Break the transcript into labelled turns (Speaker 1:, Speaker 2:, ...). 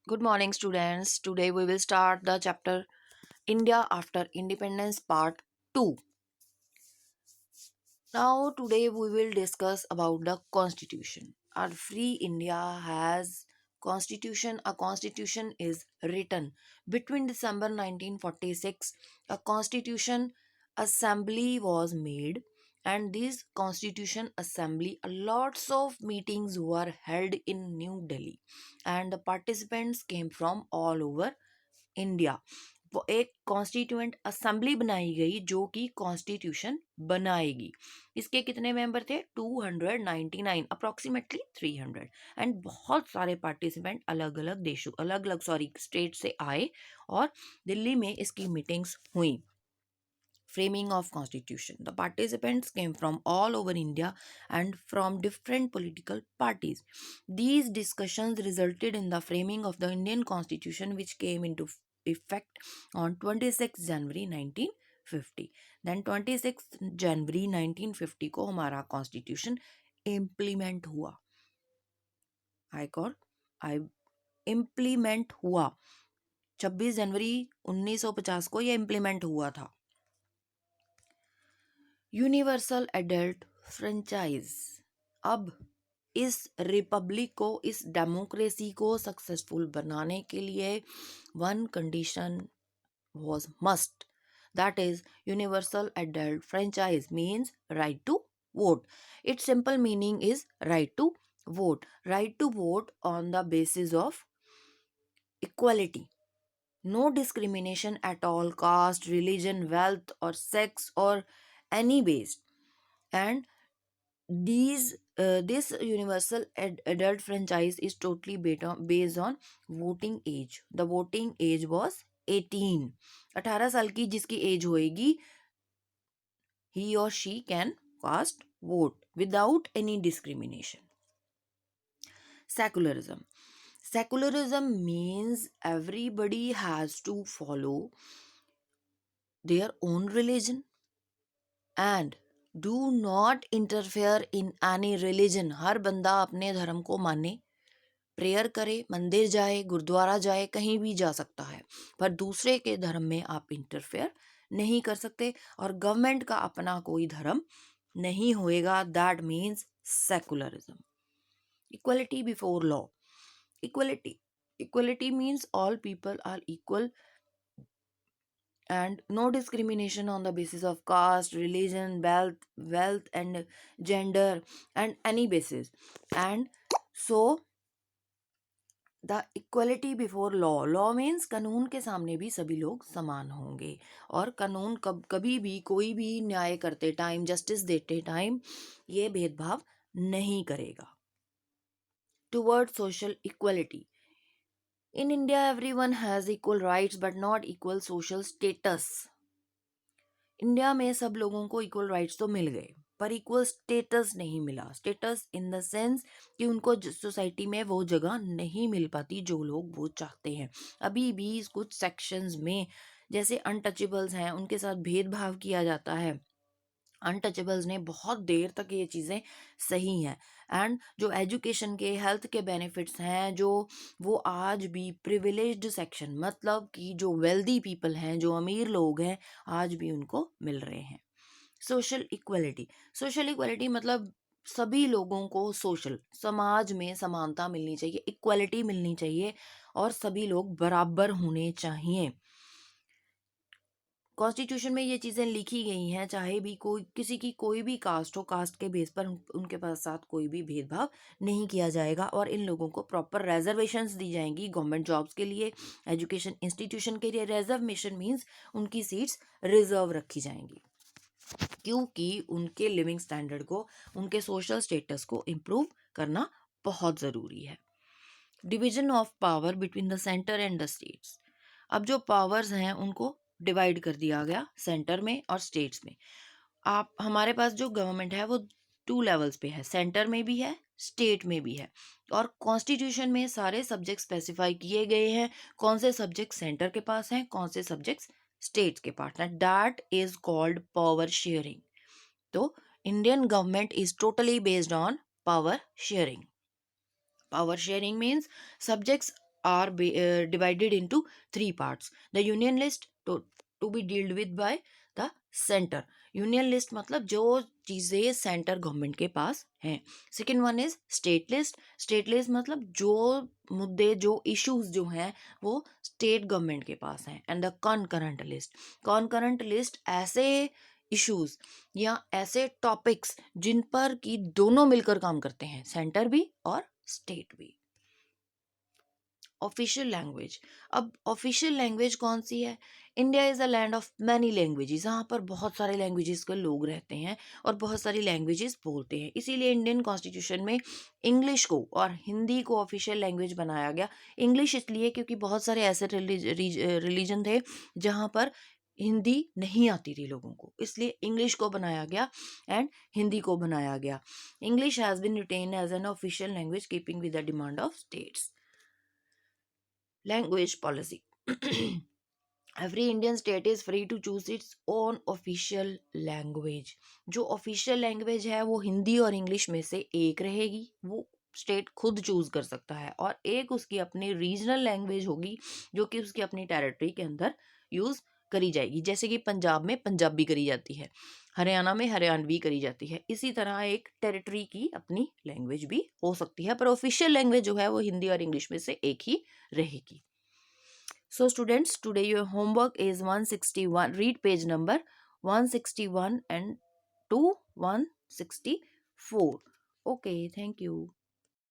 Speaker 1: Good morning, students. Today we will start the chapter India after Independence Part 2. Now, today we will discuss about the Constitution. Our free India has Constitution. A Constitution is written between December 1946. A Constitution Assembly was made, and this Constitution Assembly, lots of meetings were held in New Delhi, and the participants came from all over India. वो एक constituent assembly बनाई गई जो कि constitution बनाएगी। इसके कितने member थे? 299, अप्रोक्सीमेटली 300। एंड बहुत सारे पार्टिसिपेंट अलग अलग देशों अलग अलग स्टेट से आए और दिल्ली में इसकी मीटिंग्स हुई। Framing of constitution, the participants came from all over India and from different political parties. These discussions resulted in the framing of the Indian constitution, which came into effect on 26 January 1950. Then 26 January 1950 को हमारा constitution implement हुआ। I call I implement हुआ 26 जनवरी 1950 को ये implement हुआ था। Universal adult franchise. अब इस रिपब्लिक को, इस डेमोक्रेसी को सक्सेसफुल बनाने के लिए one condition was must, that is universal adult franchise means right to vote. Its simple meaning is right to vote on the basis of equality, no discrimination at all, caste, religion, wealth or sex or any base. And this universal adult franchise is totally based on voting age. The voting age was 18। 18 साल की जिसकी as होएगी, he or she can cast vote without any discrimination. Secularism means everybody has to follow their own religion and do not interfere in any religion. हर बंदा अपने धर्म को माने, prayer करे, मंदिर जाए, गुरुद्वारा जाए, कहीं भी जा सकता है, पर दूसरे के धर्म में आप इंटरफेयर नहीं कर सकते और गवर्नमेंट का अपना कोई धर्म नहीं होएगा। That means secularism. Equality before law. Equality means all people are equal and no discrimination on the basis of caste, religion, wealth and gender and any basis. And so the equality before law means कानून के सामने भी सभी लोग समान होंगे और कानून कभी भी कोई भी न्याय करते टाइम, जस्टिस देते टाइम ये भेदभाव नहीं करेगा। Toward social equality. In India everyone has equal rights but not equal social status. India में सब लोगों को इक्वल राइट्स तो मिल गए पर इक्वल स्टेटस नहीं मिला। स्टेटस इन द सेंस कि उनको सोसाइटी में वो जगह नहीं मिल पाती जो लोग वो चाहते हैं। अभी भी कुछ सेक्शंस में जैसे अनटचेबल्स हैं उनके साथ भेदभाव किया जाता है। अनटचेबल्स ने बहुत देर तक ये चीज़ें सही हैं। एंड जो एजुकेशन के, हेल्थ के बेनिफिट्स हैं जो वो आज भी प्रिविलेज्ड सेक्शन, मतलब कि जो वेल्दी पीपल हैं, जो अमीर लोग हैं, आज भी उनको मिल रहे हैं। सोशल इक्वलिटी मतलब सभी लोगों को सोशल समाज में समानता मिलनी चाहिए, इक्वलिटी मिलनी चाहिए और सभी लोग बराबर होने चाहिए। कॉन्स्टिट्यूशन में ये चीज़ें लिखी गई हैं, चाहे भी कोई किसी की कोई भी कास्ट हो, कास्ट के बेस पर उनके पास साथ कोई भी भेदभाव नहीं किया जाएगा और इन लोगों को प्रॉपर रिजर्वेशंस दी जाएंगी गवर्नमेंट जॉब्स के लिए, एजुकेशन इंस्टीट्यूशन के लिए। रिजर्वेशन मीन्स उनकी सीट्स रिजर्व रखी जाएंगी क्योंकि उनके लिविंग स्टैंडर्ड को, उनके सोशल स्टेटस को इम्प्रूव करना बहुत ज़रूरी है। Division of power between the centre and the states. अब जो पावर्स हैं उनको डिवाइड कर दिया गया सेंटर में और स्टेट्स में। आप हमारे पास जो गवर्नमेंट है वो 2 लेवल्स पे है, सेंटर में भी है, स्टेट में भी है। और कॉन्स्टिट्यूशन में सारे सब्जेक्ट स्पेसिफाई किए गए हैं, कौन से सब्जेक्ट सेंटर के पास हैं, कौन से सब्जेक्ट्स स्टेट्स के पास हैं। That is called power sharing. तो Indian government is totally based on power sharing. Power sharing means subjects divided into three parts. The union list to be dealt with by the center. Union list मतलब जो चीज़ें centre government के पास हैं. Second one is state list. State list मतलब जो मुद्दे जो इश्यूज जो हैं वो स्टेट गवर्नमेंट के पास हैं. And the कॉनकरेंट list. कॉनकरेंट लिस्ट ऐसे इश्यूज या ऐसे टॉपिक्स जिन पर कि दोनों मिलकर काम करते हैं, सेंटर भी और स्टेट भी. Official language. अब ऑफिशियल लैंग्वेज कौन सी है? India is a land of many languages. यहाँ पर बहुत सारे लैंग्वेजेस के लोग रहते हैं और बहुत सारी लैंग्वेजेस बोलते हैं. इसीलिए इंडियन कॉन्स्टिट्यूशन में इंग्लिश को और हिंदी को ऑफिशियल लैंग्वेज बनाया गया. इंग्लिश इसलिए क्योंकि बहुत सारे ऐसे रिलीजन थे जहाँ पर हिंदी नहीं आती थी लोगों को, इसलिए इंग्लिश को बनाया गया एंड हिंदी को बनाया गया. English has been written as an official language keeping with the demand of states. Language policy. Every Indian state is free to choose its own official language. जो official language है वो हिंदी और इंग्लिश में से एक रहेगी, वो स्टेट खुद चूज कर सकता है. और एक उसकी अपनी रीजनल लैंग्वेज होगी जो कि उसकी अपनी टेरिटरी के अंदर यूज करी जाएगी. जैसे कि पंजाब में पंजाबी करी जाती है, हरियाणा में हरियाणवी करी जाती है. इसी तरह एक टेरिटरी की अपनी लैंग्वेज भी हो सकती है, पर ऑफिशियल लैंग्वेज जो है वो हिंदी और इंग्लिश में से एक ही रहेगी. So students, today your homework is 161. Read page number 161 and to 164. Okay, thank you.